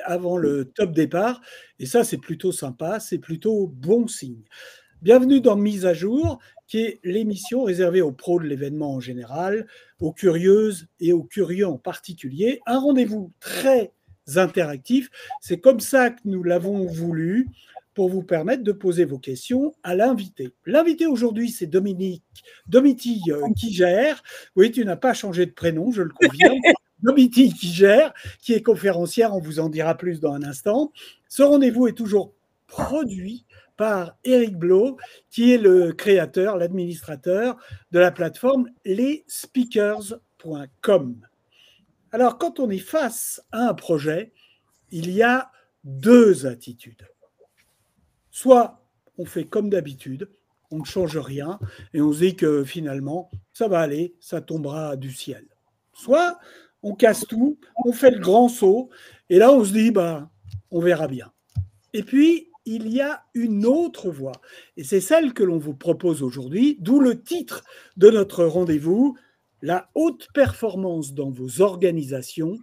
avant le top départ. Et ça, c'est plutôt sympa, c'est plutôt bon signe. Bienvenue dans Mise à jour, qui est l'émission réservée aux pros de l'événement en général, aux curieuses et aux curieux en particulier. Un rendez-vous très interactif. C'est comme ça que nous l'avons voulu pour vous permettre de poser vos questions à l'invité. L'invité aujourd'hui, c'est Domiti Kiger. Oui, tu n'as pas changé de prénom, je le confirme. Domiti Kiger, qui est conférencière, on vous en dira plus dans un instant. Ce rendez-vous est toujours produit par Eric Blau, qui est le créateur, l'administrateur de la plateforme lesspeakers.com. Alors, quand on est face à un projet, il y a deux attitudes. Soit on fait comme d'habitude, on ne change rien et on se dit que finalement, ça va aller, ça tombera du ciel. Soit on casse tout, on fait le grand saut et là, on se dit, on verra bien. Et puis, il y a une autre voie, et c'est celle que l'on vous propose aujourd'hui, d'où le titre de notre rendez-vous, la haute performance dans vos organisations,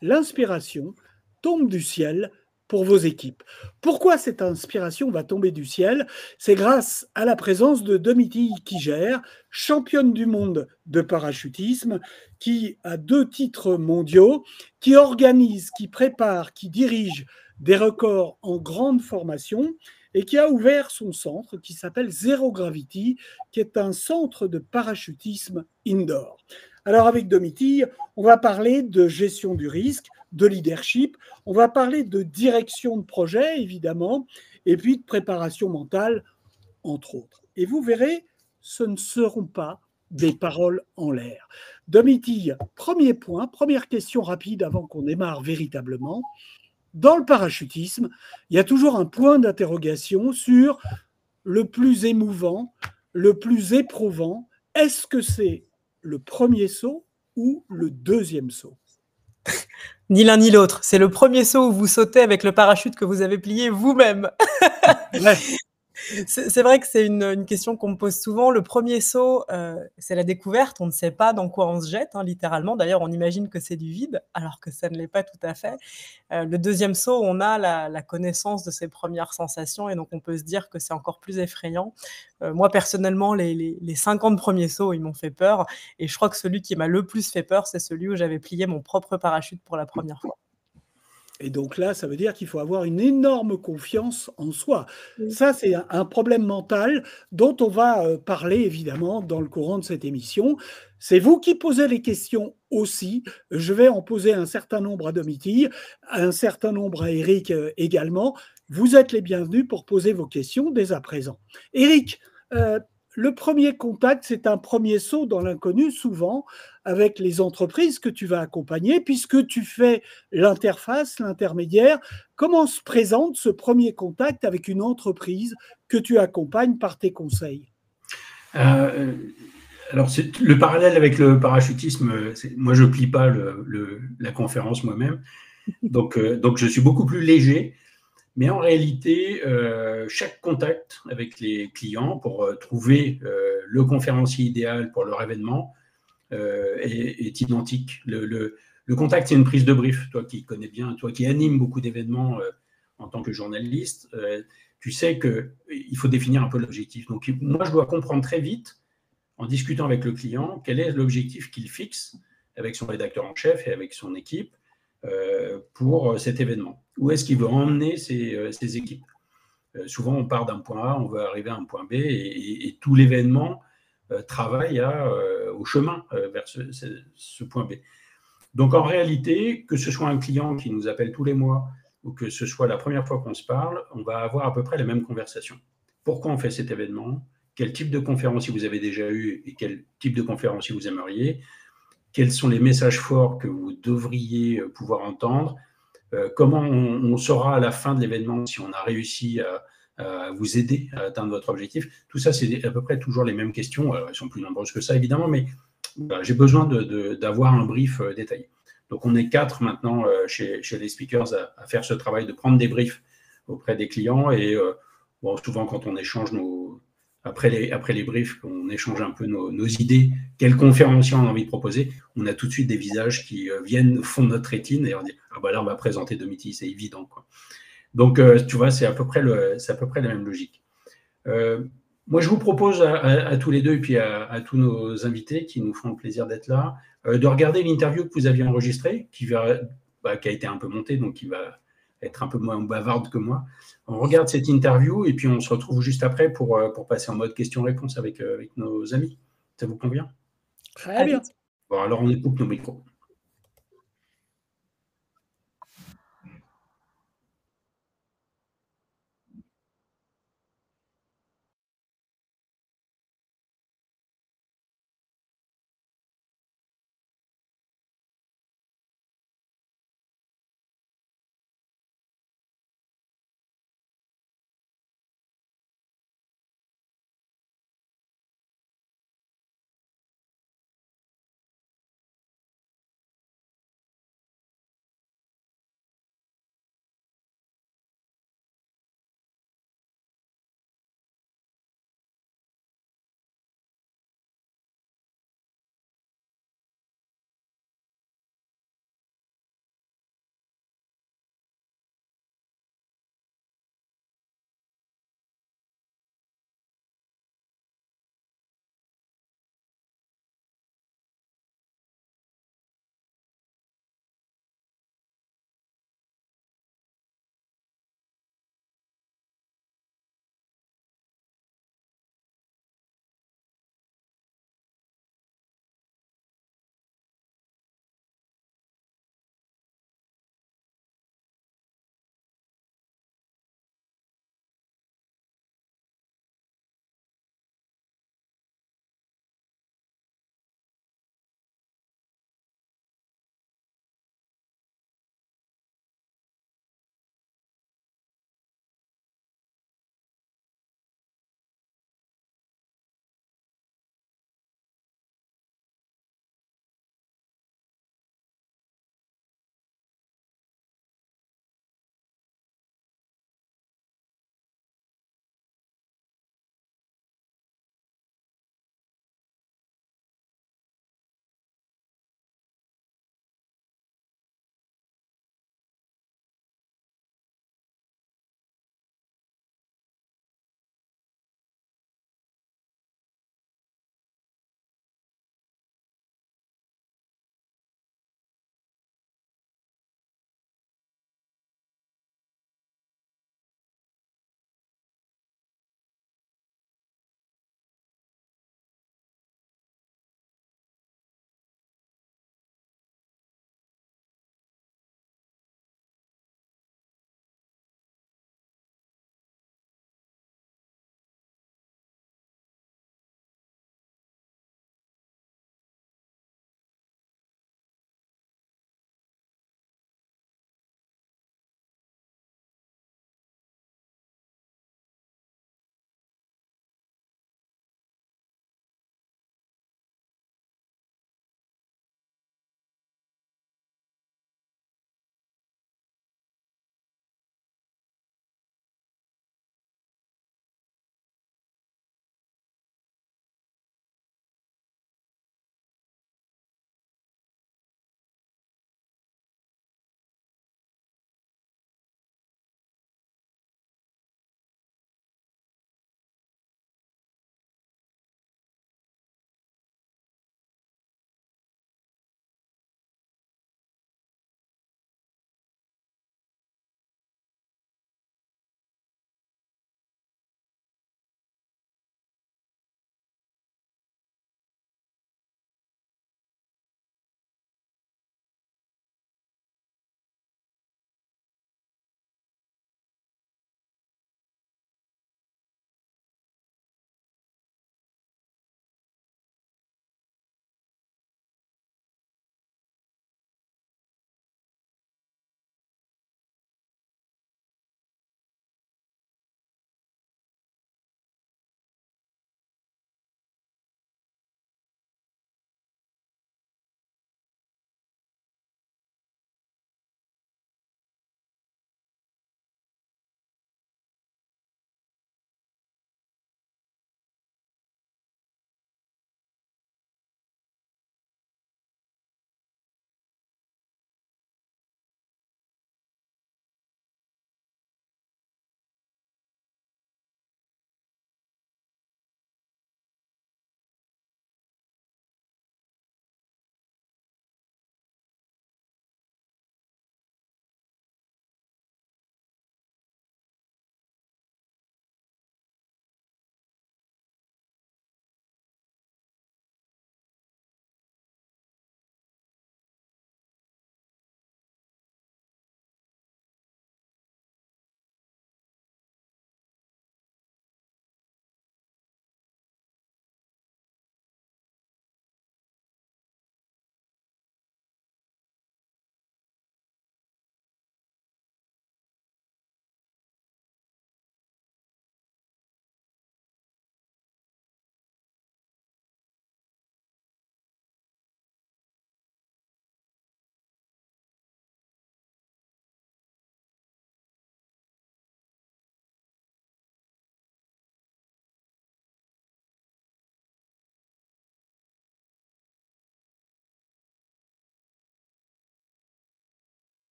l'inspiration tombe du ciel pour vos équipes. Pourquoi cette inspiration va tomber du ciel? C'est grâce à la présence de Domiti Kiger, championne du monde de parachutisme, qui a 2 titres mondiaux, qui organise, qui prépare, qui dirige des records en grande formation et qui a ouvert son centre qui s'appelle Zero Gravity, qui est un centre de parachutisme indoor. Alors avec Domiti, on va parler de gestion du risque, de leadership, on va parler de direction de projet évidemment, et puis de préparation mentale, entre autres. Et vous verrez, ce ne seront pas des paroles en l'air. Domiti, premier point, première question rapide avant qu'on démarre véritablement. Dans le parachutisme, il y a toujours un point d'interrogation sur le plus émouvant, le plus éprouvant. Est-ce que c'est le premier saut ou le deuxième saut? Ni l'un ni l'autre. C'est le premier saut où vous sautez avec le parachute que vous avez plié vous-même. Ouais. C'est vrai que c'est une question qu'on me pose souvent. Le premier saut, c'est la découverte. On ne sait pas dans quoi on se jette, littéralement. D'ailleurs, on imagine que c'est du vide, alors que ça ne l'est pas tout à fait. Le deuxième saut, on a la connaissance de ses premières sensations et donc on peut se dire que c'est encore plus effrayant. Moi, personnellement, les 50 premiers sauts, ils m'ont fait peur. Et je crois que celui qui m'a le plus fait peur, c'est celui où j'avais plié mon propre parachute pour la première fois. Et donc là, ça veut dire qu'il faut avoir une énorme confiance en soi. Oui. Ça, c'est un problème mental dont on va parler évidemment dans le courant de cette émission. C'est vous qui posez les questions aussi. Je vais en poser un certain nombre à Domiti, un certain nombre à Eric également. Vous êtes les bienvenus pour poser vos questions dès à présent. Eric, le premier contact, c'est un premier saut dans l'inconnu, souvent, avec les entreprises que tu vas accompagner, puisque tu fais l'interface, l'intermédiaire. Comment se présente ce premier contact avec une entreprise que tu accompagnes par tes conseils? Alors, le parallèle avec le parachutisme, moi, je ne plie pas la conférence moi-même, donc je suis beaucoup plus léger. Mais en réalité, chaque contact avec les clients pour trouver le conférencier idéal pour leur événement est identique. Le contact, c'est une prise de brief. Toi qui connais bien, toi qui animes beaucoup d'événements en tant que journaliste, tu sais qu'il faut définir un peu l'objectif. Donc, moi, je dois comprendre très vite, en discutant avec le client, quel est l'objectif qu'il fixe avec son rédacteur en chef et avec son équipe pour cet événement. Où est-ce qu'il veut emmener ses équipes? Souvent, on part d'un point A, on veut arriver à un point B, et tout l'événement travaille au chemin vers ce point B. Donc, en réalité, que ce soit un client qui nous appelle tous les mois ou que ce soit la première fois qu'on se parle, on va avoir à peu près la même conversation. Pourquoi on fait cet événement? Quel type de conférencier vous avez déjà eu et quel type de conférencier vous aimeriez? Quels sont les messages forts que vous devriez pouvoir entendre? Comment on saura à la fin de l'événement si on a réussi à vous aider à atteindre votre objectif? Tout ça, c'est à peu près toujours les mêmes questions. Alors, elles sont plus nombreuses que ça, évidemment, mais j'ai besoin d'avoir un brief détaillé. Donc, on est 4 maintenant chez les speakers à faire ce travail de prendre des briefs auprès des clients. Et souvent, quand on échange après les briefs, on échange un peu nos idées, quelle conférencier on a envie de proposer, on a tout de suite des visages qui viennent, font notre rétine et on dit ah bah là on va présenter Domitille, c'est évident quoi. Donc tu vois, c'est à peu près la même logique. Moi, je vous propose à tous les deux et puis à tous nos invités qui nous font le plaisir d'être là, de regarder l'interview que vous aviez enregistrée, qui a été un peu montée, donc qui va être un peu moins bavarde que moi. On regarde cette interview et puis on se retrouve juste après pour passer en mode question-réponse avec nos amis. Ça vous convient? Très bien. Bon, alors on écoute nos micros.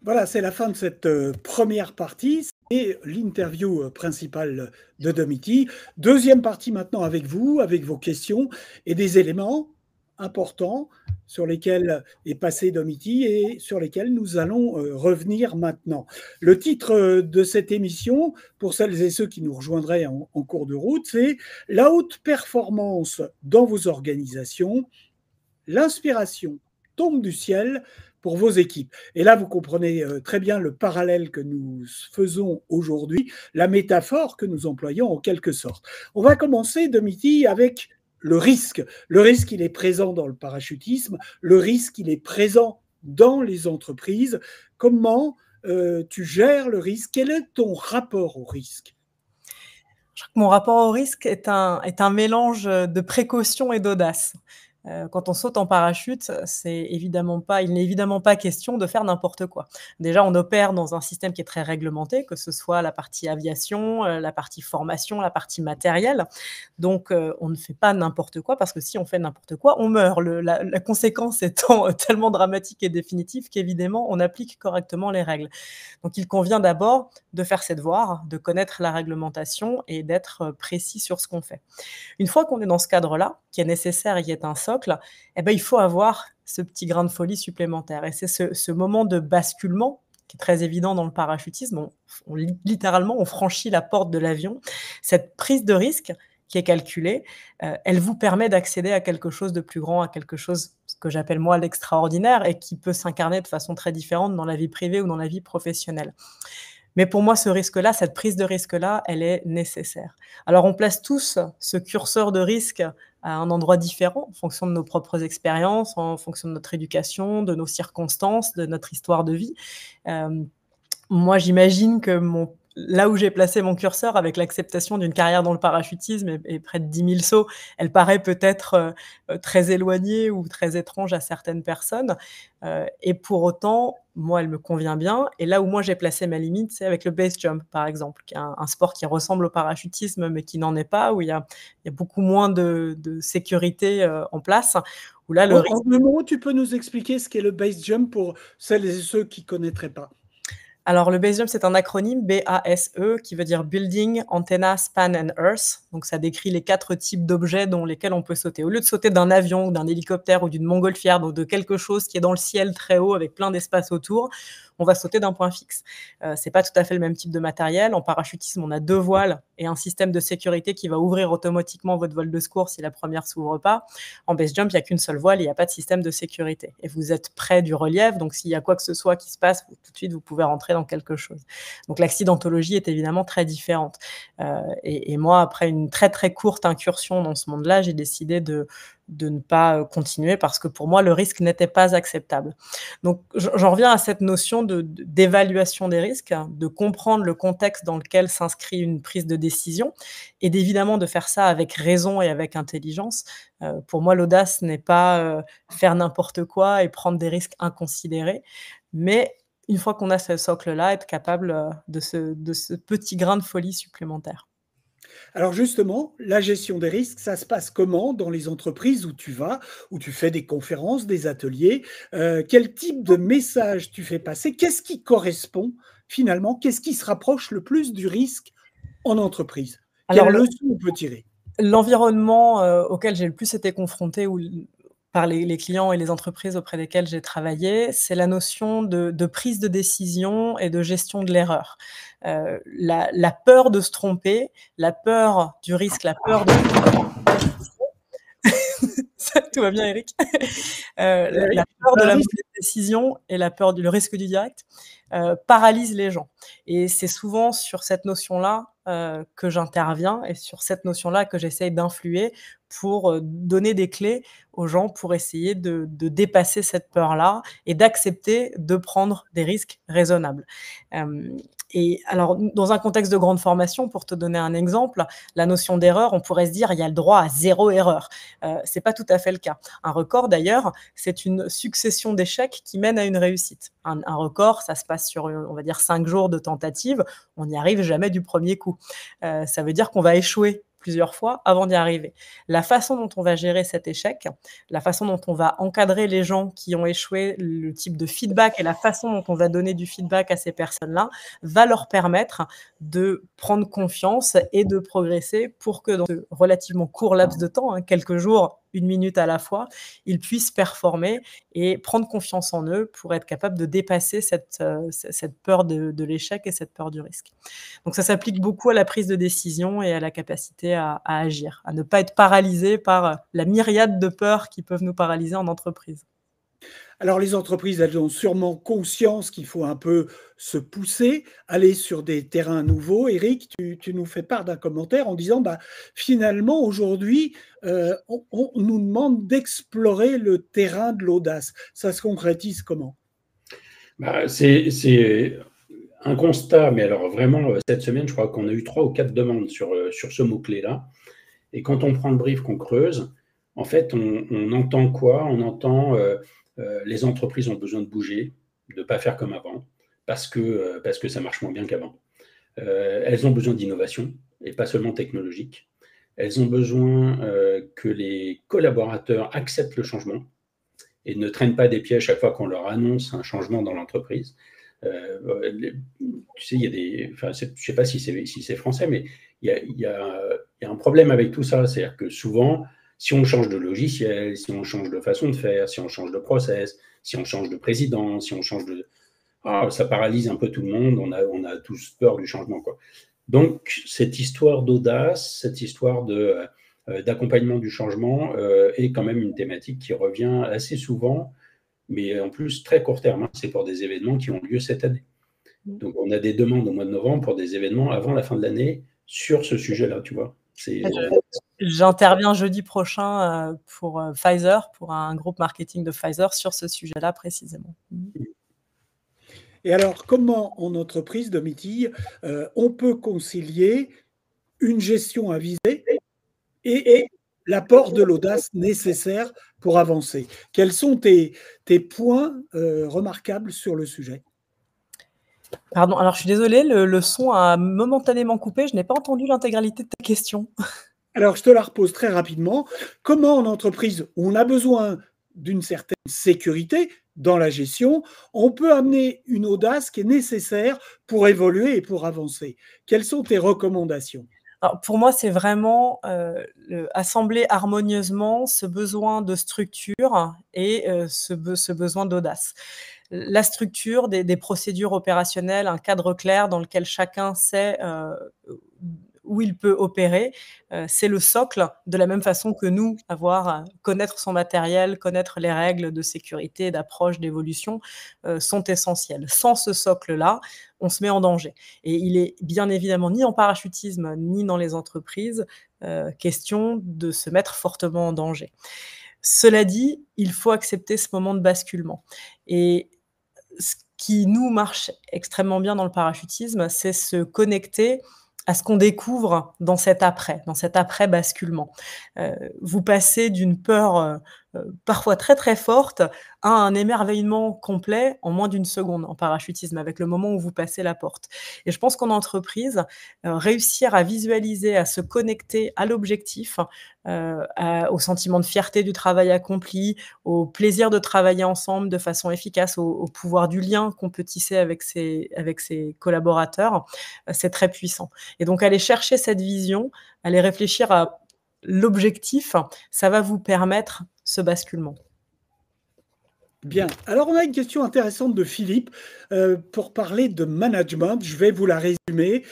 Voilà, c'est la fin de cette première partie et l'interview principale de Domiti. Deuxième partie maintenant avec vous, avec vos questions et des éléments importants sur lesquels est passé Domiti et sur lesquels nous allons revenir maintenant. Le titre de cette émission, pour celles et ceux qui nous rejoindraient en cours de route, c'est « La haute performance dans vos organisations, l'inspiration tombe du ciel pour vos équipes ». Et là, vous comprenez très bien le parallèle que nous faisons aujourd'hui, la métaphore que nous employons en quelque sorte. On va commencer, Domiti, avec le risque. Le risque, il est présent dans le parachutisme, le risque, il est présent dans les entreprises. Comment tu gères le risque? Quel est ton rapport au risque? Je crois que mon rapport au risque est un mélange de précaution et d'audace. Quand on saute en parachute, il n'est évidemment pas question de faire n'importe quoi. Déjà, on opère dans un système qui est très réglementé, que ce soit la partie aviation, la partie formation, la partie matériel. Donc, on ne fait pas n'importe quoi, parce que si on fait n'importe quoi, on meurt. La conséquence étant tellement dramatique et définitive qu'évidemment, on applique correctement les règles. Donc, il convient d'abord de faire ses devoirs, de connaître la réglementation et d'être précis sur ce qu'on fait. Une fois qu'on est dans ce cadre-là, qui est nécessaire et qui est un socle, eh ben, il faut avoir ce petit grain de folie supplémentaire. Et c'est ce moment de basculement qui est très évident dans le parachutisme. Littéralement, on franchit la porte de l'avion. Cette prise de risque qui est calculée, elle vous permet d'accéder à quelque chose de plus grand, à quelque chose que j'appelle moi l'extraordinaire et qui peut s'incarner de façon très différente dans la vie privée ou dans la vie professionnelle. Mais pour moi, ce risque-là, cette prise de risque-là, elle est nécessaire. Alors, on place tous ce curseur de risque à un endroit différent, en fonction de nos propres expériences, en fonction de notre éducation, de nos circonstances, de notre histoire de vie. Moi, j'imagine que là où j'ai placé mon curseur avec l'acceptation d'une carrière dans le parachutisme et près de 10 000 sauts, elle paraît peut-être très éloignée ou très étrange à certaines personnes. Et pour autant, moi, elle me convient bien. Et là où moi, j'ai placé ma limite, c'est avec le base jump, par exemple, qui est un sport qui ressemble au parachutisme, mais qui n'en est pas, où il y a beaucoup moins de sécurité en place. Où là, en deux mots, tu peux nous expliquer ce qu'est le base jump pour celles et ceux qui ne connaîtraient pas? Alors, le base jump, c'est un acronyme BASE qui veut dire Building, Antenna, Span and Earth. Donc, ça décrit les 4 types d'objets dans lesquels on peut sauter. Au lieu de sauter d'un avion ou d'un hélicoptère ou d'une montgolfière, donc de quelque chose qui est dans le ciel très haut avec plein d'espace autour, on va sauter d'un point fixe. C'est pas tout à fait le même type de matériel. En parachutisme, on a 2 voiles et un système de sécurité qui va ouvrir automatiquement votre voile de secours si la première s'ouvre pas. En base jump, il n'y a qu'une seule voile, il n'y a pas de système de sécurité. Et vous êtes près du relief, donc s'il y a quoi que ce soit qui se passe, tout de suite, vous pouvez rentrer dans quelque chose. Donc l'accidentologie est évidemment très différente. Et moi, après une très très courte incursion dans ce monde-là, j'ai décidé de ne pas continuer parce que pour moi, le risque n'était pas acceptable. Donc, j'en reviens à cette notion d'évaluation des risques, de comprendre le contexte dans lequel s'inscrit une prise de décision et d'évidemment de faire ça avec raison et avec intelligence. Pour moi, l'audace n'est pas faire n'importe quoi et prendre des risques inconsidérés, mais une fois qu'on a ce socle-là, être capable de ce petit grain de folie supplémentaire. Alors justement, la gestion des risques, ça se passe comment dans les entreprises où tu vas, où tu fais des conférences, des ateliers? Quel type de message tu fais passer? Qu'est-ce qui correspond finalement? Qu'est-ce qui se rapproche le plus du risque en entreprise? Quelle leçon on peut tirer? L'environnement auquel j'ai le plus été confrontée par les clients et les entreprises auprès desquelles j'ai travaillé, c'est la notion de prise de décision et de gestion de l'erreur. La peur de se tromper, la peur du risque, la peur de... Tout va bien, Eric. La peur de la mauvaise décision et la peur le risque du direct paralyse les gens. Et c'est souvent sur cette notion-là que j'interviens et sur cette notion-là que j'essaye d'influer pour donner des clés aux gens pour essayer de dépasser cette peur-là et d'accepter de prendre des risques raisonnables. Et alors, dans un contexte de grande formation, pour te donner un exemple, la notion d'erreur, on pourrait se dire il y a le droit à 0 erreur. C'est pas tout à fait le cas. Un record, d'ailleurs, c'est une succession d'échecs qui mène à une réussite. Un record, ça se passe sur, on va dire, 5 jours de tentative. On n'y arrive jamais du premier coup. Ça veut dire qu'on va échouer plusieurs fois avant d'y arriver. La façon dont on va gérer cet échec, la façon dont on va encadrer les gens qui ont échoué, le type de feedback et la façon dont on va donner du feedback à ces personnes-là, va leur permettre de prendre confiance et de progresser pour que dans ce relativement court laps de temps, quelques jours, 1 minute à la fois, ils puissent performer et prendre confiance en eux pour être capables de dépasser cette peur de l'échec et cette peur du risque. Donc ça s'applique beaucoup à la prise de décision et à la capacité à agir, à ne pas être paralysé par la myriade de peurs qui peuvent nous paralyser en entreprise. Alors les entreprises, elles ont sûrement conscience qu'il faut un peu se pousser, aller sur des terrains nouveaux. Eric, tu nous fais part d'un commentaire en disant, bah, finalement, aujourd'hui, on nous demande d'explorer le terrain de l'audace. Ça se concrétise comment? Bah, c'est un constat, mais alors vraiment, cette semaine, je crois qu'on a eu 3 ou 4 demandes sur ce mot-clé-là. Et quand on prend le brief, qu'on creuse, en fait, on entend quoi? On entend les entreprises ont besoin de bouger, de ne pas faire comme avant, parce que ça marche moins bien qu'avant. Elles ont besoin d'innovation, et pas seulement technologique. Elles ont besoin que les collaborateurs acceptent le changement et ne traînent pas des pieds à chaque fois qu'on leur annonce un changement dans l'entreprise. Tu sais, il y a des, enfin, je ne sais pas si c'est français, mais il y a un problème avec tout ça. C'est-à-dire que souvent, si on change de logiciel, si on change de façon de faire, si on change de process, si on change de président, si on change de... ça paralyse un peu tout le monde, on a tous peur du changement, quoi. Donc, cette histoire d'audace, cette histoire d'accompagnement du changement est quand même une thématique qui revient assez souvent, mais en plus très court terme. C'est pour des événements qui ont lieu cette année. Donc, on a des demandes au mois de novembre pour des événements avant la fin de l'année sur ce sujet-là, tu vois. J'interviens jeudi prochain pour Pfizer, pour un groupe marketing de Pfizer sur ce sujet-là précisément. Et alors, comment en entreprise, Domitille, on peut concilier une gestion avisée et l'apport de l'audace nécessaire pour avancer? Quels sont tes points remarquables sur le sujet? Pardon, alors je suis désolée, le son a momentanément coupé, je n'ai pas entendu l'intégralité de ta question. Alors, je te la repose très rapidement. Comment en entreprise, où on a besoin d'une certaine sécurité dans la gestion, on peut amener une audace qui est nécessaire pour évoluer et pour avancer? Quelles sont tes recommandations? Alors, pour moi, c'est vraiment assembler harmonieusement ce besoin de structure et ce besoin d'audace. La structure, des procédures opérationnelles, un cadre clair dans lequel chacun sait où il peut opérer, c'est le socle, de la même façon que nous, connaître son matériel, connaître les règles de sécurité, d'approche, d'évolution, sont essentielles. Sans ce socle-là, on se met en danger. Et il est bien évidemment ni en parachutisme, ni dans les entreprises, question de se mettre fortement en danger. Cela dit, il faut accepter ce moment de basculement. Et ce qui nous marche extrêmement bien dans le parachutisme, c'est se connecter à ce qu'on découvre dans cet après-basculement. Vous passez d'une peur parfois très très forte à un émerveillement complet en moins d'1 seconde en parachutisme, avec le moment où vous passez la porte. Et je pense qu'en entreprise, réussir à visualiser, à se connecter à l'objectif, au sentiment de fierté du travail accompli, au plaisir de travailler ensemble de façon efficace, au pouvoir du lien qu'on peut tisser avec ses collaborateurs, c'est très puissant. Et donc aller chercher cette vision, aller réfléchir à l'objectif, ça va vous permettre ce basculement. Bien. Alors, on a une question intéressante de Philippe pour parler de management. Je vais vous la résumer,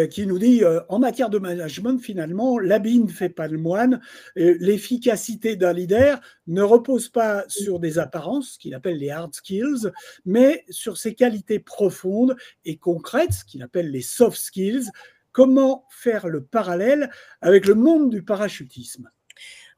qui nous dit en matière de management, finalement, l'habit ne fait pas le moine. L'efficacité d'un leader ne repose pas sur des apparences, ce qu'il appelle les hard skills, mais sur ses qualités profondes et concrètes, ce qu'il appelle les soft skills. Comment faire le parallèle avec le monde du parachutisme?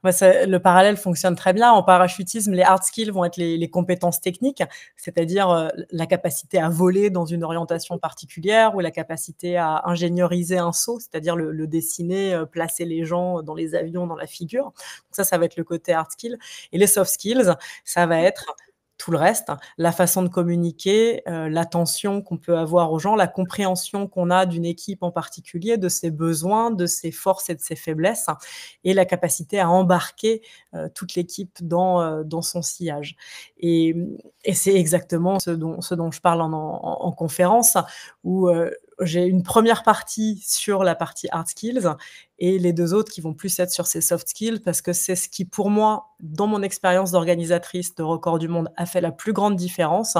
Le parallèle fonctionne très bien. En parachutisme, les hard skills vont être les compétences techniques, c'est-à-dire la capacité à voler dans une orientation particulière ou la capacité à ingénieriser un saut, c'est-à-dire le dessiner, placer les gens dans les avions, dans la figure. Donc ça va être le côté hard skill. Et les soft skills, ça va être tout le reste, hein, la façon de communiquer, l'attention qu'on peut avoir aux gens, la compréhension qu'on a d'une équipe en particulier, de ses besoins, de ses forces et de ses faiblesses, hein, et la capacité à embarquer toute l'équipe dans son sillage. Et, et c'est exactement ce dont je parle en conférence, où j'ai une première partie sur la partie hard skills et les 2 autres qui vont plus être sur ces soft skills, parce que c'est ce qui, pour moi, dans mon expérience d'organisatrice de record du monde, a fait la plus grande différence.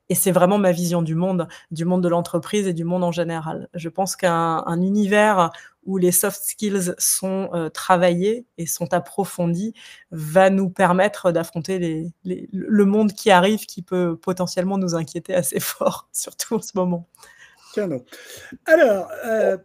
Et c'est vraiment ma vision du monde de l'entreprise et du monde en général. Je pense qu'un univers où les soft skills sont travaillés et sont approfondis va nous permettre d'affronter le monde qui arrive, qui peut potentiellement nous inquiéter assez fort, surtout en ce moment. Tiens donc. Alors,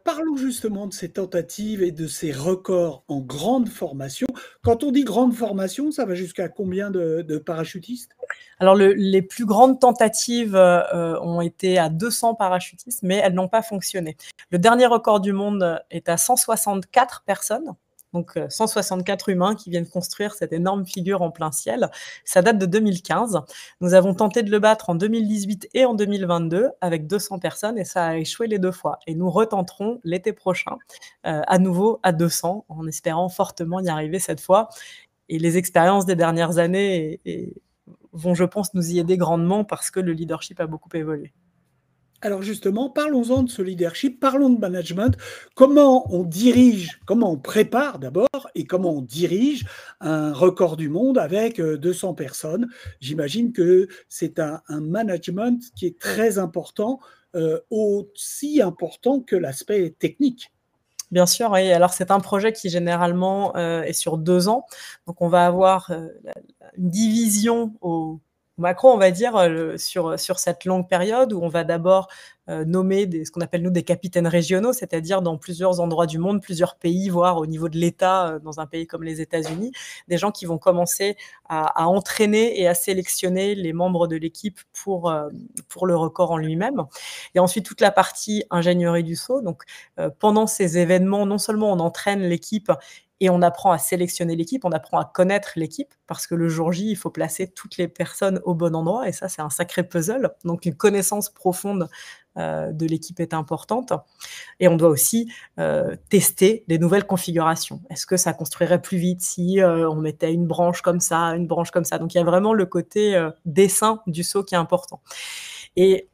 parlons justement de ces tentatives et de ces records en grande formation. Quand on dit grande formation, ça va jusqu'à combien de parachutistes? Alors les plus grandes tentatives ont été à 200 parachutistes, mais elles n'ont pas fonctionné. Le dernier record du monde est à 164 personnes, donc 164 humains qui viennent construire cette énorme figure en plein ciel. Ça date de 2015. Nous avons tenté de le battre en 2018 et en 2022 avec 200 personnes et ça a échoué les 2 fois. Et nous retenterons l'été prochain à nouveau à 200 en espérant fortement y arriver cette fois. Et les expériences des dernières années vont, je pense, nous y aider grandement parce que le leadership a beaucoup évolué. Alors justement, parlons-en de ce leadership, parlons de management. Comment on dirige, comment on prépare d'abord et comment on dirige un record du monde avec 200 personnes? J'imagine que c'est un management qui est très important, aussi important que l'aspect technique. Bien sûr, oui. Alors c'est un projet qui généralement est sur 2 ans. Donc on va avoir une division au macro, on va dire, sur cette longue période où on va d'abord nommer ce qu'on appelle nous des capitaines régionaux, c'est-à-dire dans plusieurs endroits du monde, plusieurs pays, voire au niveau de l'État, dans un pays comme les États-Unis, des gens qui vont commencer à entraîner et à sélectionner les membres de l'équipe pour le record en lui-même. Et ensuite toute la partie ingénierie du saut. Donc pendant ces événements, non seulement on entraîne l'équipe et on apprend à sélectionner l'équipe, on apprend à connaître l'équipe, parce que le jour J, il faut placer toutes les personnes au bon endroit, et ça, c'est un sacré puzzle. Donc, une connaissance profonde de l'équipe est importante. Et on doit aussi tester des nouvelles configurations. Est-ce que ça construirait plus vite si on mettait une branche comme ça, une branche comme ça? Donc, il y a vraiment le côté dessin du saut qui est important. Et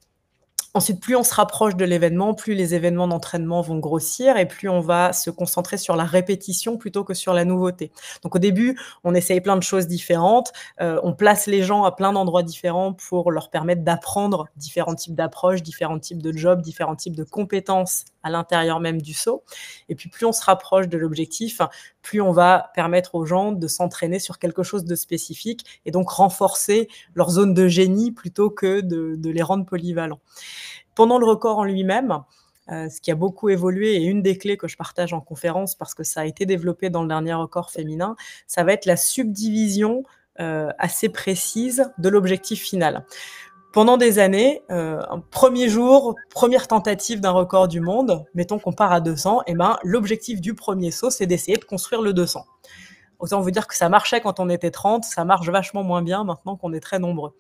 ensuite, plus on se rapproche de l'événement, plus les événements d'entraînement vont grossir et plus on va se concentrer sur la répétition plutôt que sur la nouveauté. Donc au début, on essaye plein de choses différentes, on place les gens à plein d'endroits différents pour leur permettre d'apprendre différents types d'approches, différents types de jobs, différents types de compétences à l'intérieur même du saut. Et puis plus on se rapproche de l'objectif, plus on va permettre aux gens de s'entraîner sur quelque chose de spécifique et donc renforcer leur zone de génie plutôt que de les rendre polyvalents. Pendant le record en lui-même, ce qui a beaucoup évolué et une des clés que je partage en conférence parce que ça a été développé dans le dernier record féminin, ça va être la subdivision assez précise de l'objectif final. Pendant des années, un premier jour, première tentative d'un record du monde, mettons qu'on part à 200, et ben, l'objectif du premier saut, c'est d'essayer de construire le 200. Autant vous dire que ça marchait quand on était 30, ça marche vachement moins bien maintenant qu'on est très nombreux.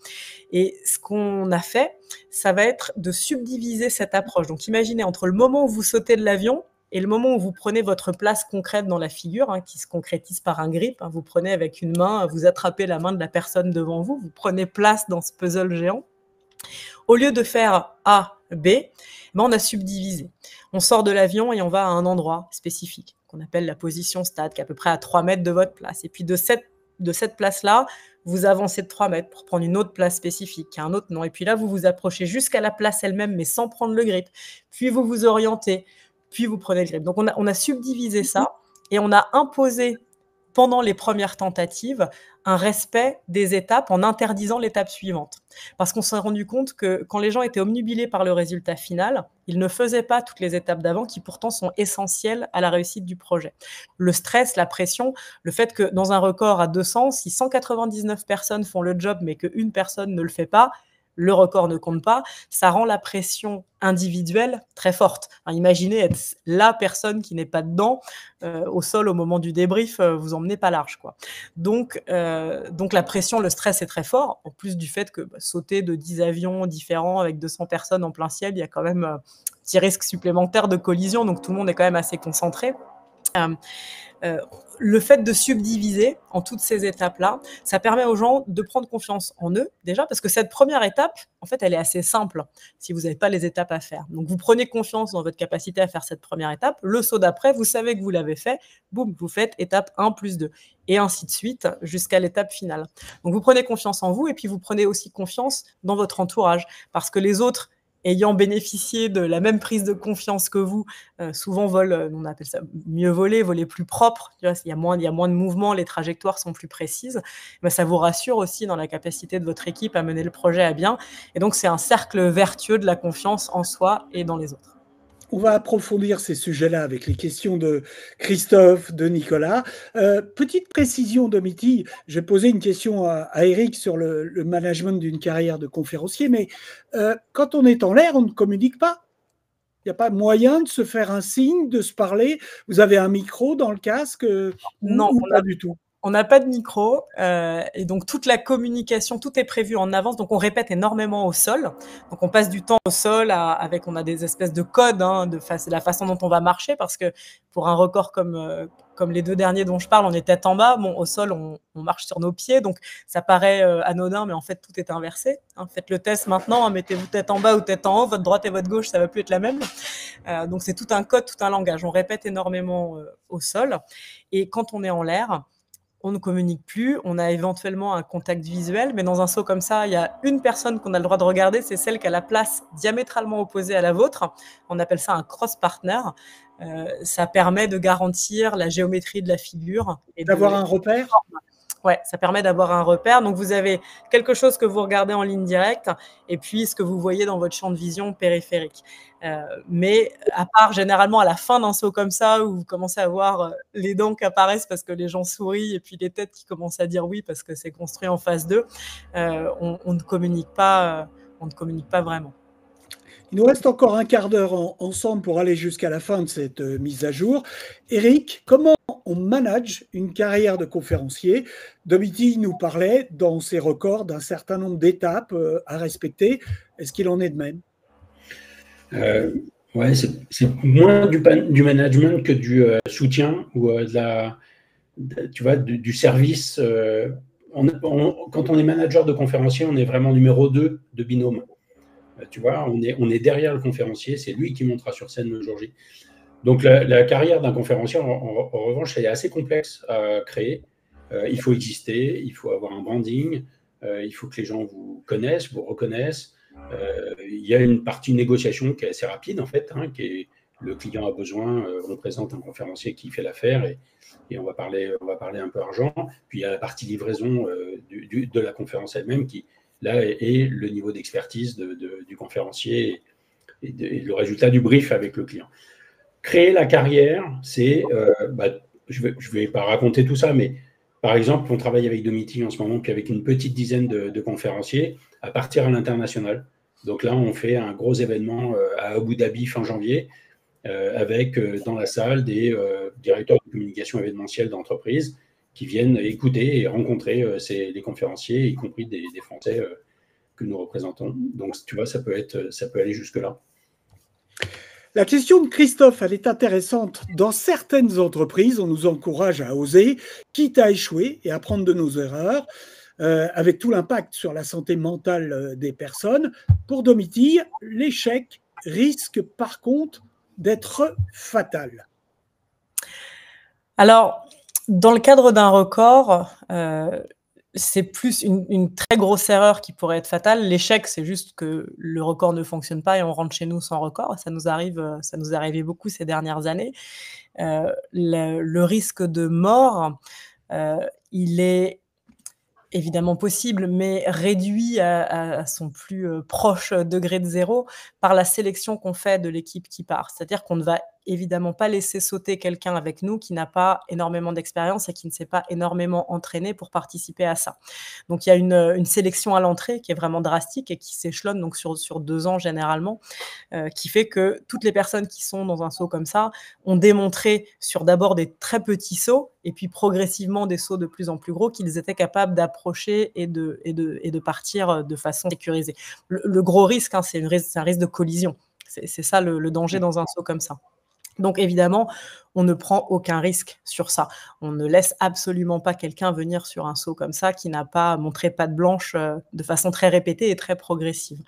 Et ce qu'on a fait, ça va être de subdiviser cette approche. Donc imaginez, entre le moment où vous sautez de l'avion et le moment où vous prenez votre place concrète dans la figure, qui se concrétise par un grip, vous prenez avec une main, vous attrapez la main de la personne devant vous, vous prenez place dans ce puzzle géant. Au lieu de faire A, B, on a subdivisé. On sort de l'avion et on va à un endroit spécifique qu'on appelle la position stade, qui est à peu près à 3 mètres de votre place. Et puis de cette place-là, vous avancez de 3 mètres pour prendre une autre place spécifique, qui a un autre nom. Et puis là, vous vous approchez jusqu'à la place elle-même, mais sans prendre le grip. Puis vous vous orientez, puis vous prenez le grip. Donc on a subdivisé ça et on a imposé pendant les premières tentatives un respect des étapes en interdisant l'étape suivante. Parce qu'on s'est rendu compte que quand les gens étaient obnubilés par le résultat final, ils ne faisaient pas toutes les étapes d'avant qui pourtant sont essentielles à la réussite du projet. Le stress, la pression, le fait que dans un record à 200, si 199 personnes font le job mais qu'une personne ne le fait pas, le record ne compte pas, ça rend la pression individuelle très forte. Enfin, imaginez être la personne qui n'est pas dedans, au sol au moment du débrief, vous emmenez pas large, quoi. Donc la pression, le stress est très fort, en plus du fait que sauter de 10 avions différents avec 200 personnes en plein ciel, il y a quand même un petit risque supplémentaire de collision, donc tout le monde est quand même assez concentré. Le fait de subdiviser en toutes ces étapes-là, ça permet aux gens de prendre confiance en eux, déjà, parce que cette première étape, en fait, elle est assez simple si vous n'avez pas les étapes à faire. Donc, vous prenez confiance dans votre capacité à faire cette première étape. Le saut d'après, vous savez que vous l'avez fait. Boum, vous faites étape 1 plus 2. Et ainsi de suite jusqu'à l'étape finale. Donc, vous prenez confiance en vous et puis vous prenez aussi confiance dans votre entourage. Parce que les autres, ayant bénéficié de la même prise de confiance que vous, souvent volent, on appelle ça mieux voler plus propre. Tu vois, il y a moins de mouvements, les trajectoires sont plus précises. Mais ça vous rassure aussi dans la capacité de votre équipe à mener le projet à bien. Et donc, c'est un cercle vertueux de la confiance en soi et dans les autres. On va approfondir ces sujets-là avec les questions de Christophe, de Nicolas. Petite précision, Domitille, j'ai posé une question à Eric sur le management d'une carrière de conférencier, mais quand on est en l'air, on ne communique pas. Il n'y a pas moyen de se faire un signe, de se parler. Vous avez un micro dans le casque Non, ou pas du tout? On n'a pas de micro et donc toute la communication, tout est prévu en avance. Donc on répète énormément au sol. Donc on passe du temps au sol avec, on a des espèces de codes de la façon dont on va marcher, parce que pour un record comme les 2 derniers dont je parle, on est tête en bas. Bon, au sol, on marche sur nos pieds, donc ça paraît anodin, mais en fait tout est inversé. Faites le test maintenant, mettez-vous tête en bas ou tête en haut, votre droite et votre gauche, ça va plus être la même. Donc c'est tout un code, tout un langage. On répète énormément au sol, et quand on est en l'air, on ne communique plus, on a éventuellement un contact visuel, mais dans un saut comme ça, il y a une personne qu'on a le droit de regarder, c'est celle qui a la place diamétralement opposée à la vôtre. On appelle ça un cross-partner. Ça permet de garantir la géométrie de la figure. Et d'avoir un repère. Ouais, ça permet d'avoir un repère. Donc, vous avez quelque chose que vous regardez en ligne directe et puis ce que vous voyez dans votre champ de vision périphérique. Mais à part généralement à la fin d'un saut comme ça, où vous commencez à voir les dents qui apparaissent parce que les gens sourient et puis les têtes qui commencent à dire oui parce que c'est construit en phase 2, on ne communique pas vraiment. Il nous reste encore un quart d'heure ensemble pour aller jusqu'à la fin de cette mise à jour. Eric, comment on manage une carrière de conférencier? Domitille nous parlait dans ses records d'un certain nombre d'étapes à respecter. Est-ce qu'il en est de même? Ouais, c'est moins du management que du soutien ou du service. Quand on est manager de conférencier, on est vraiment numéro 2 de binôme. Tu vois, on est derrière le conférencier, c'est lui qui montera sur scène le jour J. Donc la carrière d'un conférencier, en revanche, elle est assez complexe à créer. Il faut exister, il faut avoir un branding, il faut que les gens vous connaissent, vous reconnaissent. Il y a une partie négociation qui est assez rapide, en fait, le client a besoin, on présente un conférencier qui fait l'affaire et on va parler un peu argent. Puis il y a la partie livraison de la conférence elle-même qui, là, est le niveau d'expertise du conférencier et le résultat du brief avec le client. Créer la carrière, c'est, je vais pas raconter tout ça, mais par exemple, on travaille avec Domitille en ce moment, puis avec une petite dizaine de conférenciers à partir à l'international. Donc là, on fait un gros événement à Abu Dhabi fin janvier, avec dans la salle des directeurs de communication événementielle d'entreprises qui viennent écouter et rencontrer les conférenciers, y compris des Français que nous représentons. Donc, tu vois, ça peut aller jusque-là. La question de Christophe, elle est intéressante. Dans certaines entreprises, on nous encourage à oser, quitte à échouer et apprendre de nos erreurs, avec tout l'impact sur la santé mentale des personnes. Pour Domitille, l'échec risque par contre d'être fatal. Alors, dans le cadre d'un record, c'est plus une très grosse erreur qui pourrait être fatale. L'échec, c'est juste que le record ne fonctionne pas et on rentre chez nous sans record. Ça nous arrivait beaucoup ces dernières années. Le risque de mort, il est évidemment possible, mais réduit à son plus proche degré de zéro par la sélection qu'on fait de l'équipe qui part. C'est-à-dire qu'on ne va évidemment pas laisser sauter quelqu'un avec nous qui n'a pas énormément d'expérience et qui ne s'est pas énormément entraîné pour participer à ça. Donc il y a une sélection à l'entrée qui est vraiment drastique et qui s'échelonne donc sur 2 ans généralement, qui fait que toutes les personnes qui sont dans un saut comme ça ont démontré sur d'abord des très petits sauts et puis progressivement des sauts de plus en plus gros qu'ils étaient capables d'approcher et de partir de façon sécurisée. Le gros risque, c'est un risque de collision. C'est ça le danger dans un saut comme ça. Donc évidemment, on ne prend aucun risque sur ça. On ne laisse absolument pas quelqu'un venir sur un saut comme ça qui n'a pas montré patte blanche de façon très répétée et très progressive.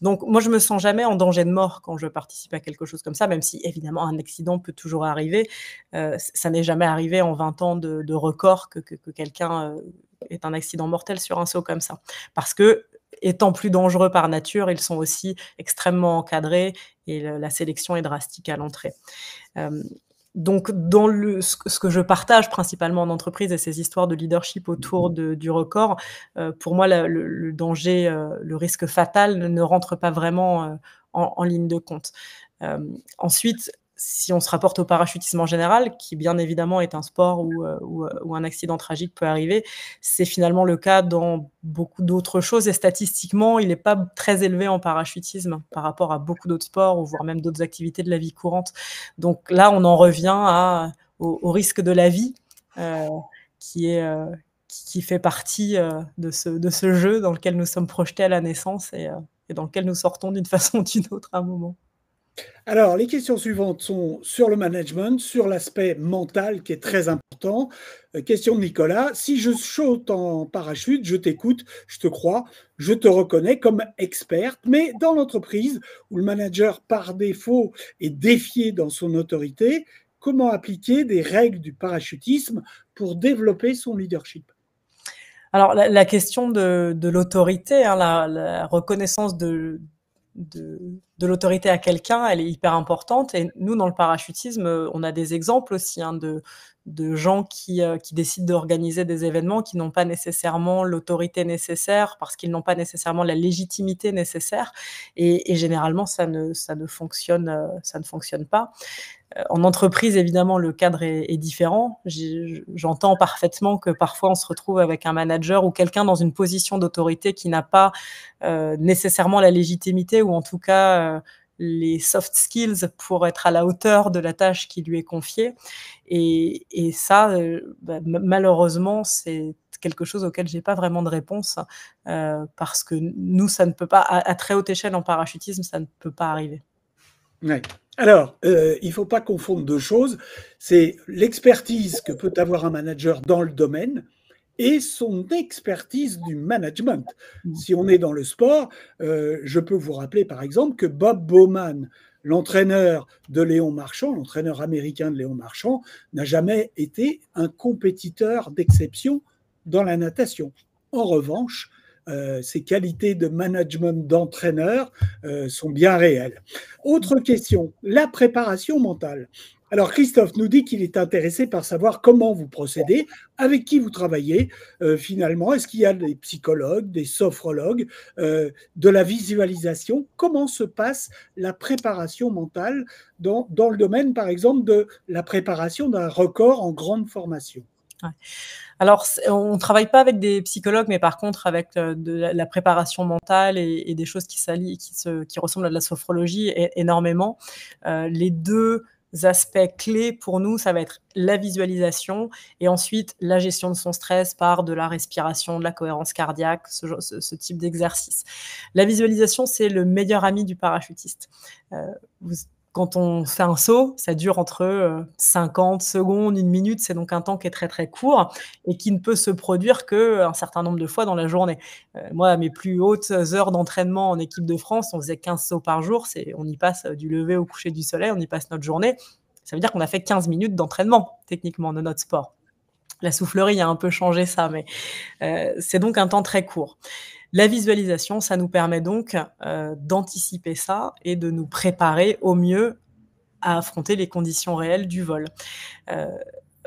Donc moi, je me sens jamais en danger de mort quand je participe à quelque chose comme ça, même si évidemment un accident peut toujours arriver. Ça n'est jamais arrivé en 20 ans de record que quelqu'un ait un accident mortel sur un saut comme ça. Parce que, étant plus dangereux par nature, ils sont aussi extrêmement encadrés et la sélection est drastique à l'entrée. Donc, dans ce que je partage principalement en entreprise et ces histoires de leadership autour du record, pour moi, le danger, le risque fatal ne rentre pas vraiment en ligne de compte. Ensuite, si on se rapporte au parachutisme en général, qui bien évidemment est un sport où un accident tragique peut arriver, c'est finalement le cas dans beaucoup d'autres choses et statistiquement, il n'est pas très élevé en parachutisme par rapport à beaucoup d'autres sports ou voire même d'autres activités de la vie courante. Donc là, on en revient au risque de la vie qui fait partie de ce jeu dans lequel nous sommes projetés à la naissance et dans lequel nous sortons d'une façon ou d'une autre à un moment. Alors, les questions suivantes sont sur le management, sur l'aspect mental qui est très important. Question de Nicolas. Si je saute en parachute, je t'écoute, je te crois, je te reconnais comme experte, mais dans l'entreprise où le manager, par défaut, est défié dans son autorité, comment appliquer des règles du parachutisme pour développer son leadership? Alors, la question de l'autorité, la reconnaissance de l'autorité à quelqu'un, elle est hyper importante. Et nous, dans le parachutisme, on a des exemples aussi de gens qui décident d'organiser des événements qui n'ont pas nécessairement l'autorité nécessaire parce qu'ils n'ont pas nécessairement la légitimité nécessaire. Et généralement, ça ne fonctionne pas. En entreprise, évidemment, le cadre est différent. J'entends parfaitement que parfois, on se retrouve avec un manager ou quelqu'un dans une position d'autorité qui n'a pas nécessairement la légitimité ou en tout cas les soft skills pour être à la hauteur de la tâche qui lui est confiée. Et ça, malheureusement, c'est quelque chose auquel j'ai pas vraiment de réponse parce que nous, ça ne peut pas, à très haute échelle en parachutisme, ça ne peut pas arriver. Ouais. Alors, il ne faut pas confondre deux choses. C'est l'expertise que peut avoir un manager dans le domaine et son expertise du management. Si on est dans le sport, je peux vous rappeler par exemple que Bob Bowman, l'entraîneur de Léon Marchand, l'entraîneur américain de Léon Marchand, n'a jamais été un compétiteur d'exception dans la natation. En revanche, ses qualités de management d'entraîneur sont bien réelles. Autre question, la préparation mentale. Alors Christophe nous dit qu'il est intéressé par savoir comment vous procédez, avec qui vous travaillez finalement. Est-ce qu'il y a des psychologues, des sophrologues, de la visualisation? Comment se passe la préparation mentale dans le domaine, par exemple, de la préparation d'un record en grande formation? Ouais. Alors, on ne travaille pas avec des psychologues, mais par contre avec de la préparation mentale et des choses qui ressemblent à de la sophrologie énormément. Les deux aspects clés pour nous, ça va être la visualisation et ensuite la gestion de son stress par de la respiration, de la cohérence cardiaque, ce type d'exercice. La visualisation, c'est le meilleur ami du parachutiste. Quand on fait un saut, ça dure entre 50 secondes, 1 minute, c'est donc un temps qui est très très court et qui ne peut se produire qu'un certain nombre de fois dans la journée. Moi, à mes plus hautes heures d'entraînement en équipe de France, on faisait 15 sauts par jour, on y passe du lever au coucher du soleil, on y passe notre journée. Ça veut dire qu'on a fait 15 minutes d'entraînement, techniquement, de notre sport. La soufflerie a un peu changé ça, mais c'est donc un temps très court. La visualisation, ça nous permet donc d'anticiper ça et de nous préparer au mieux à affronter les conditions réelles du vol.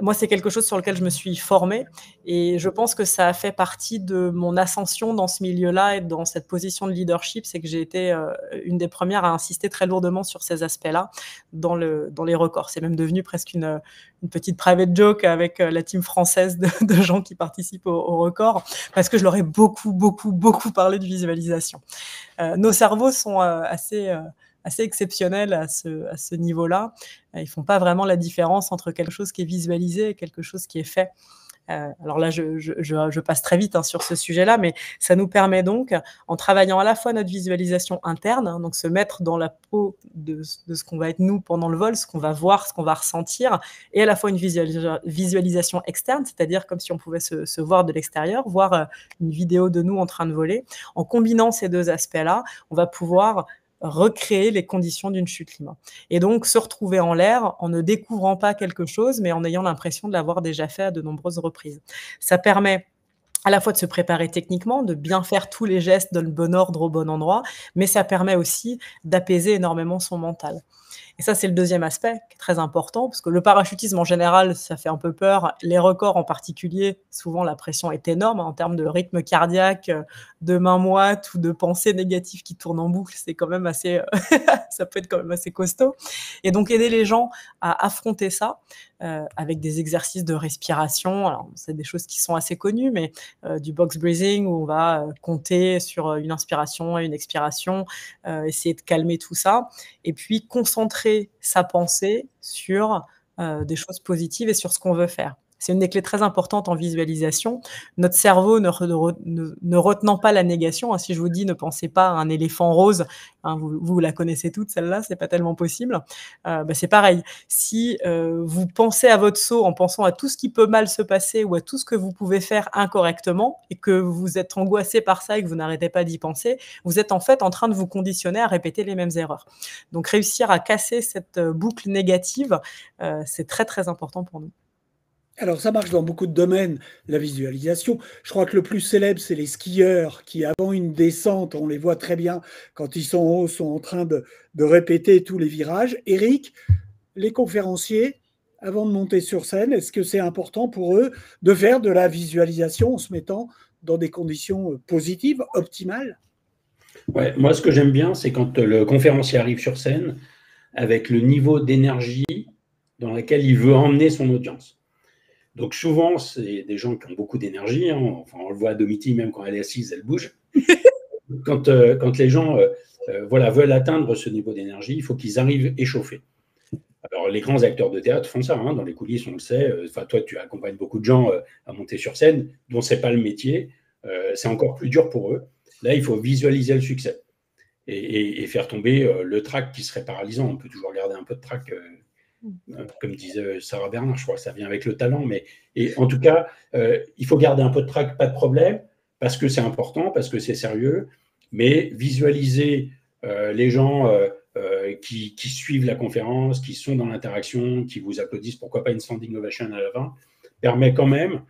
moi, c'est quelque chose sur lequel je me suis formée et je pense que ça a fait partie de mon ascension dans ce milieu-là et dans cette position de leadership. C'est que j'ai été une des premières à insister très lourdement sur ces aspects-là dans les records. C'est même devenu presque une petite private joke avec la team française de gens qui participent au record, parce que je leur ai beaucoup parlé de visualisation. Nos cerveaux sont assez exceptionnels à ce niveau-là. Ils font pas vraiment la différence entre quelque chose qui est visualisé et quelque chose qui est fait. Alors là, je passe très vite sur ce sujet-là, mais ça nous permet donc, en travaillant à la fois notre visualisation interne, donc se mettre dans la peau de ce qu'on va être nous pendant le vol, ce qu'on va voir, ce qu'on va ressentir, et à la fois une visualisation externe, c'est-à-dire comme si on pouvait se voir de l'extérieur, voir une vidéo de nous en train de voler. En combinant ces deux aspects-là, on va pouvoir recréer les conditions d'une chute libre. Et donc, se retrouver en l'air en ne découvrant pas quelque chose, mais en ayant l'impression de l'avoir déjà fait à de nombreuses reprises. Ça permet à la fois de se préparer techniquement, de bien faire tous les gestes dans le bon ordre, au bon endroit, mais ça permet aussi d'apaiser énormément son mental. Et ça, c'est le deuxième aspect qui est très important, parce que le parachutisme en général, ça fait un peu peur. Les records en particulier, souvent la pression est énorme en termes de rythme cardiaque, de main moite ou de pensées négatives qui tournent en boucle. C'est quand même assez, ça peut être quand même assez costaud. Et donc aider les gens à affronter ça avec des exercices de respiration. Alors c'est des choses qui sont assez connues, mais du box breathing où on va compter sur une inspiration et une expiration, essayer de calmer tout ça, et puis concentrer sa pensée sur des choses positives et sur ce qu'on veut faire. C'est une des clés très importantes en visualisation. Notre cerveau ne retenant pas la négation, si je vous dis ne pensez pas à un éléphant rose, vous la connaissez toutes celle-là, c'est pas tellement possible. C'est pareil. Si vous pensez à votre saut en pensant à tout ce qui peut mal se passer ou à tout ce que vous pouvez faire incorrectement et que vous êtes angoissé par ça et que vous n'arrêtez pas d'y penser, vous êtes en fait en train de vous conditionner à répéter les mêmes erreurs. Donc réussir à casser cette boucle négative, c'est très très important pour nous. Alors, ça marche dans beaucoup de domaines, la visualisation. Je crois que le plus célèbre, c'est les skieurs qui, avant une descente, on les voit très bien quand ils sont en haut, sont en train de répéter tous les virages. Eric, les conférenciers, avant de monter sur scène, est-ce que c'est important pour eux de faire de la visualisation en se mettant dans des conditions positives, optimales? Ouais, moi, ce que j'aime bien, c'est quand le conférencier arrive sur scène avec le niveau d'énergie dans lequel il veut emmener son audience. Donc souvent, c'est des gens qui ont beaucoup d'énergie. Enfin, on le voit à Domiti, même quand elle est assise, elle bouge. Quand les gens veulent atteindre ce niveau d'énergie, il faut qu'ils arrivent échauffés. Alors, les grands acteurs de théâtre font ça. Dans les coulisses, on le sait. Toi, tu accompagnes beaucoup de gens à monter sur scène, dont ce n'est pas le métier. C'est encore plus dur pour eux. Là, il faut visualiser le succès et faire tomber le trac qui serait paralysant. On peut toujours garder un peu de trac. Comme disait Sarah Bernard, je crois que ça vient avec le talent, et en tout cas, il faut garder un peu de trac, pas de problème, parce que c'est important, parce que c'est sérieux, mais visualiser les gens qui suivent la conférence, qui sont dans l'interaction, qui vous applaudissent, pourquoi pas une standing ovation à la fin, permet quand même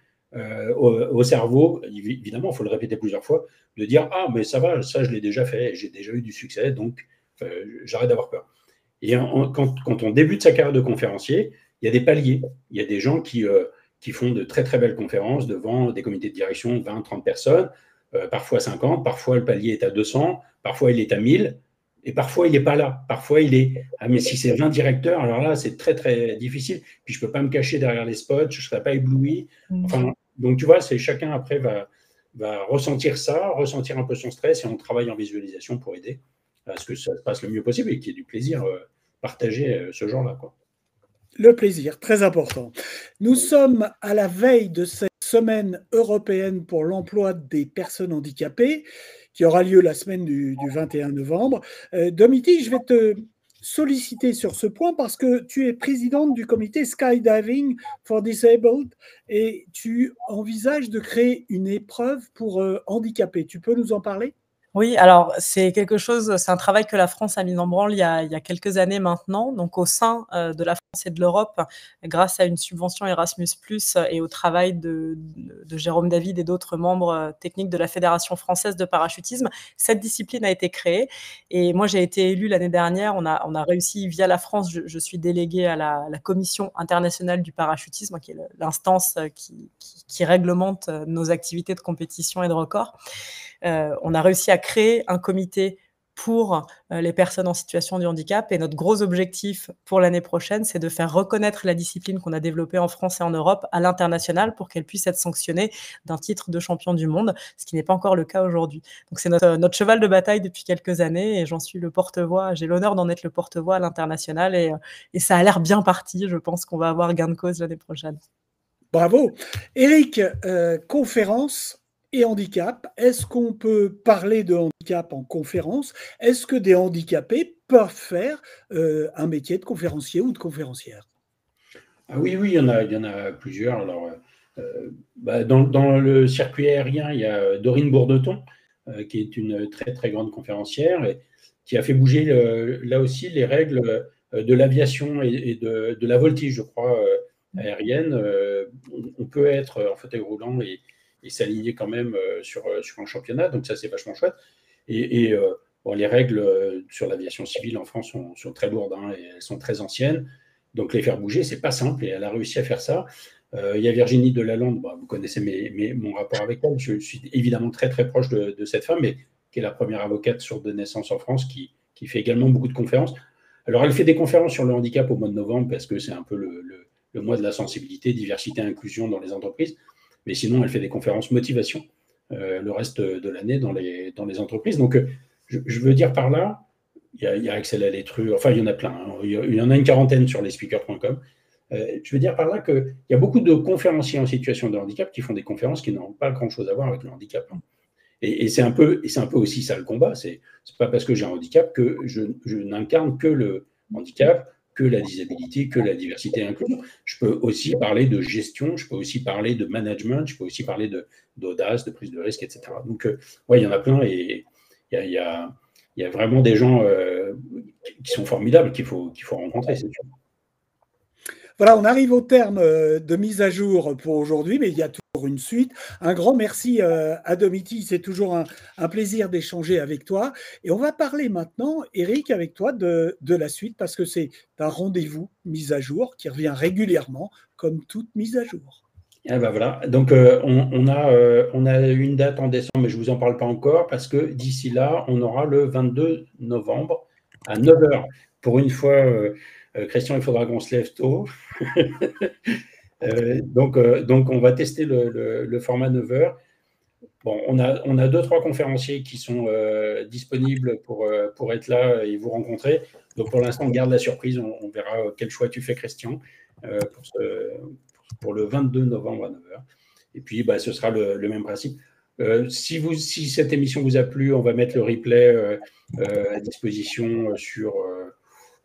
au cerveau, évidemment, il faut le répéter plusieurs fois, de dire « Ah, mais ça va, ça je l'ai déjà fait, j'ai déjà eu du succès, donc j'arrête d'avoir peur ». Et quand on débute sa carrière de conférencier, il y a des paliers. Il y a des gens qui font de très, très belles conférences devant des comités de direction, 20, 30 personnes, parfois 50, parfois le palier est à 200, parfois il est à 1000, et parfois il n'est pas là. Parfois il est « Ah, mais si c'est 20 directeurs, alors là, c'est très, très difficile. Puis je ne peux pas me cacher derrière les spots, je ne serai pas ébloui. » Enfin, donc, tu vois, chacun après va ressentir ça, ressentir un peu son stress, et on travaille en visualisation pour aider à ce que ça se passe le mieux possible et qu'il y ait du plaisir partagé ce genre-là, quoi. Le plaisir, très important. Nous sommes à la veille de cette semaine européenne pour l'emploi des personnes handicapées qui aura lieu la semaine du 21 novembre. Domiti, je vais te solliciter sur ce point parce que tu es présidente du comité Skydiving for Disabled et tu envisages de créer une épreuve pour handicapés. Tu peux nous en parler ? Oui, alors c'est un travail que la France a mis en branle il y a quelques années maintenant. Donc au sein, de la France et de l'Europe, grâce à une subvention Erasmus+ et au travail de Jérôme David et d'autres membres, techniques de la Fédération française de parachutisme, cette discipline a été créée et moi j'ai été élue l'année dernière. On a réussi via la France, je suis déléguée à la Commission internationale du parachutisme, qui est l'instance, qui réglemente, nos activités de compétition et de record. On a réussi à créer un comité pour les personnes en situation de handicap et notre gros objectif pour l'année prochaine, c'est de faire reconnaître la discipline qu'on a développée en France et en Europe à l'international pour qu'elle puisse être sanctionnée d'un titre de champion du monde, ce qui n'est pas encore le cas aujourd'hui. Donc c'est notre cheval de bataille depuis quelques années et j'en suis le porte-voix. J'ai l'honneur d'en être le porte-voix à l'international et ça a l'air bien parti. Je pense qu'on va avoir gain de cause l'année prochaine. Bravo. Éric, conférence et handicap. Est-ce qu'on peut parler de handicap en conférence? Est-ce que des handicapés peuvent faire un métier de conférencier ou de conférencière? Ah oui, il y en a plusieurs. Alors, dans le circuit aérien, il y a Dorine Bourdeton, qui est une très, très grande conférencière et qui a fait bouger là aussi les règles de l'aviation et de la voltige, je crois, aérienne. On peut être en fauteuil roulant et s'aligner quand même sur un championnat, donc ça c'est vachement chouette. Bon, les règles sur l'aviation civile en France sont très lourdes et elles sont très anciennes, donc les faire bouger c'est pas simple et elle a réussi à faire ça. Il y a Virginie Delalande, vous connaissez mon rapport avec elle, je suis évidemment très très proche de cette femme, mais qui est la première avocate sourde de naissance en France, qui fait également beaucoup de conférences. Alors elle fait des conférences sur le handicap au mois de novembre parce que c'est un peu le mois de la sensibilité, diversité, inclusion dans les entreprises. Mais sinon, elle fait des conférences motivation le reste de l'année dans les entreprises. Donc, je veux dire par là, il y a Axel Alétru, enfin, il y en a plein. Il y en a une quarantaine sur lesspeakers.com. Je veux dire par là qu'il y a beaucoup de conférenciers en situation de handicap qui font des conférences qui n'ont pas grand-chose à voir avec le handicap. Et c'est un peu aussi ça le combat. C'est pas parce que j'ai un handicap que je n'incarne que le handicap, que la disabilité, que la diversité et l'inclusion. Je peux aussi parler de gestion, je peux aussi parler de management, je peux aussi parler d'audace, de prise de risque, etc. Donc, il y en a plein et il y a vraiment des gens qui sont formidables qu'il faut rencontrer, c'est sûr. Voilà, on arrive au terme de mise à jour pour aujourd'hui, mais il y a toujours une suite. Un grand merci à Domiti, c'est toujours un plaisir d'échanger avec toi. Et on va parler maintenant, Éric, avec toi de la suite, parce que c'est un rendez-vous mise à jour qui revient régulièrement, comme toute mise à jour. Ah ben voilà, donc on a une date en décembre, mais je ne vous en parle pas encore, parce que d'ici là, on aura le 22 novembre à 9h. Pour une fois, Christian, il faudra qu'on se lève tôt. Donc, on va tester le format 9h. Bon, on a 2-3 conférenciers qui sont disponibles pour être là et vous rencontrer. Donc, pour l'instant, on garde la surprise. On verra quel choix tu fais, Christian, pour le 22 novembre à 9h. Et puis, ce sera le même principe. Si cette émission vous a plu, on va mettre le replay à disposition sur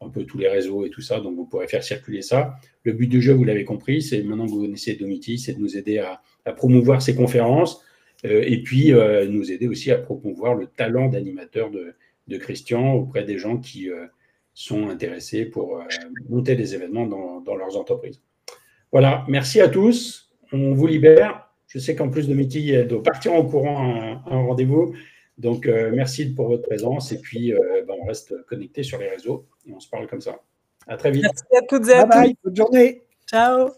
un peu tous les réseaux et tout ça, donc vous pourrez faire circuler ça. Le but du jeu, vous l'avez compris, c'est maintenant que vous connaissez Domiti, c'est de nous aider à promouvoir ces conférences et puis nous aider aussi à promouvoir le talent d'animateur de Christian auprès des gens qui sont intéressés pour monter des événements dans leurs entreprises. Voilà, merci à tous, on vous libère. Je sais qu'en plus Domiti doit partir en courant à un rendez-vous. Donc, merci pour votre présence et puis on reste connecté sur les réseaux et on se parle comme ça. À très vite. Merci à toutes et à tous. Bye bye, bonne journée. Ciao.